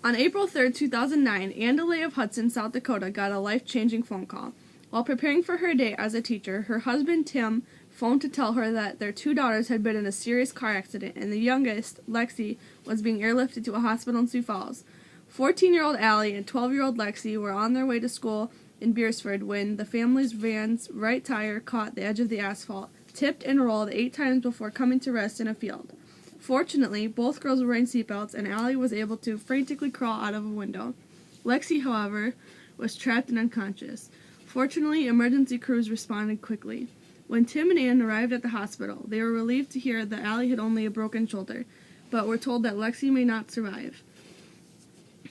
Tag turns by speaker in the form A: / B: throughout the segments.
A: On April 3rd, 2009, Andalay of Hudson, South Dakota got a life-changing phone call. While preparing for her day as a teacher, her husband Tim phoned to tell her that their two daughters had been in a serious car accident and the youngest, Lexi, was being airlifted to a hospital in Sioux Falls. 14-year-old Allie and 12-year-old Lexi were on their way to school in Beersford when the family's van's right tire caught the edge of the asphalt, tipped and rolled 8 times before coming to rest in a field. Fortunately, both girls were wearing seatbelts, and Allie was able to frantically crawl out of a window. Lexi, however, was trapped and unconscious. Fortunately, emergency crews responded quickly. When Tim and Ann arrived at the hospital, they were relieved to hear that Allie had only a broken shoulder, but were told that Lexi may not survive.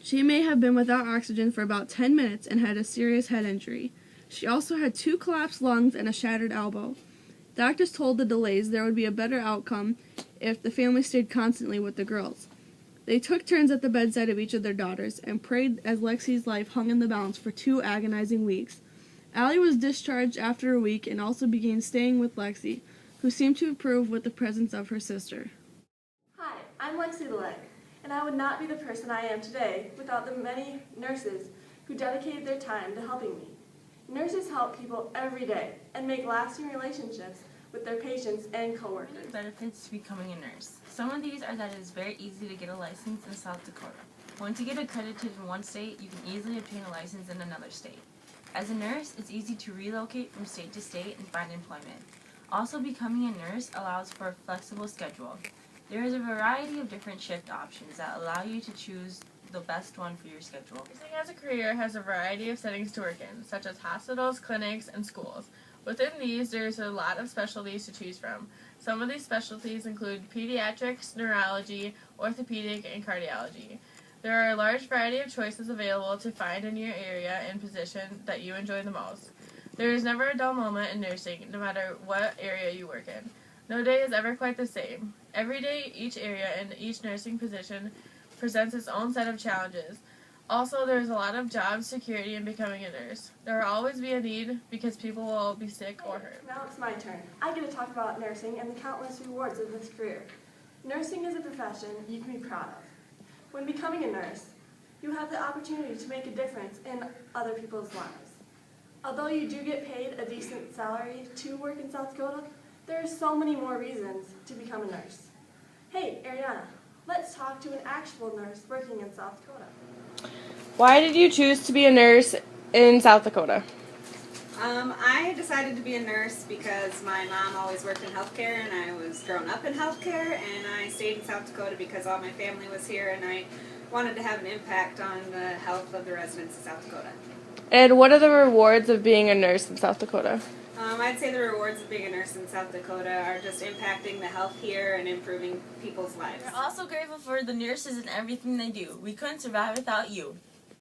A: She may have been without oxygen for about 10 minutes and had a serious head injury. She also had 2 collapsed lungs and a shattered elbow. Doctors told the delays there would be a better outcome if the family stayed constantly with the girls. They took turns at the bedside of each of their daughters and prayed as Lexi's life hung in the balance for 2 agonizing weeks. Allie was discharged after a week and also began staying with Lexi, who seemed to improve with the presence of her sister.
B: Hi, I'm Lexi the Leg, and I would not be the person I am today without the many nurses who dedicated their time to helping me. Nurses help people every day and make lasting relationships with their patients and coworkers.
C: Benefits to becoming a nurse. Some of these are that it is very easy to get a license in South Dakota. Once you get accredited in one state, you can easily obtain a license in another state. As a nurse, it's easy to relocate from state to state and find employment. Also, becoming a nurse allows for a flexible schedule. There is a variety of different shift options that allow you to choose the best one for your schedule.
D: Nursing as a career has a variety of settings to work in, such as hospitals, clinics, and schools. Within these, there is a lot of specialties to choose from. Some of these specialties include pediatrics, neurology, orthopedic, and cardiology. There are a large variety of choices available to find in your area and position that you enjoy the most. There is never a dull moment in nursing, no matter what area you work in. No day is ever quite the same. Every day, each area and each nursing position presents its own set of challenges. Also, there is a lot of job security in becoming a nurse. There will always be a need because people will be sick or hurt.
B: Now it's my turn. I get to talk about nursing and the countless rewards of this career. Nursing is a profession you can be proud of. When becoming a nurse, you have the opportunity to make a difference in other people's lives. Although you do get paid a decent salary to work in South Dakota, there are so many more reasons to become a nurse. Hey, Ariana, let's talk to an actual nurse working in South Dakota.
A: Why did you choose to be a nurse in South Dakota?
E: I decided to be a nurse because my mom always worked in healthcare and I was grown up in healthcare, and I stayed in South Dakota because all my family was here and I wanted to have an impact on the health of the residents of South Dakota.
A: And what are the rewards of being a nurse in South Dakota?
E: I'd say the rewards of being a nurse in South Dakota are just impacting the health here and improving people's lives.
C: We're also grateful for the nurses and everything they do. We couldn't survive without you.